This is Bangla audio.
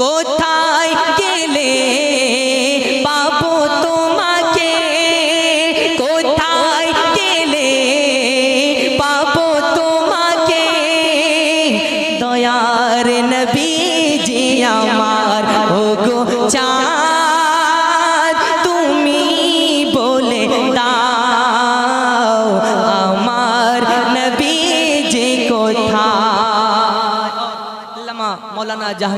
কোথায় গেলে পাবো তোমাকে, কোথায় গেলে পাবো তোমাকে, দয়ার নবীজি আমার ওগো চাঁদ, তুমি বলে দাও আমার নবীজি কোথায়। আল্লামা মাওলানা জাহাঙ্গীর।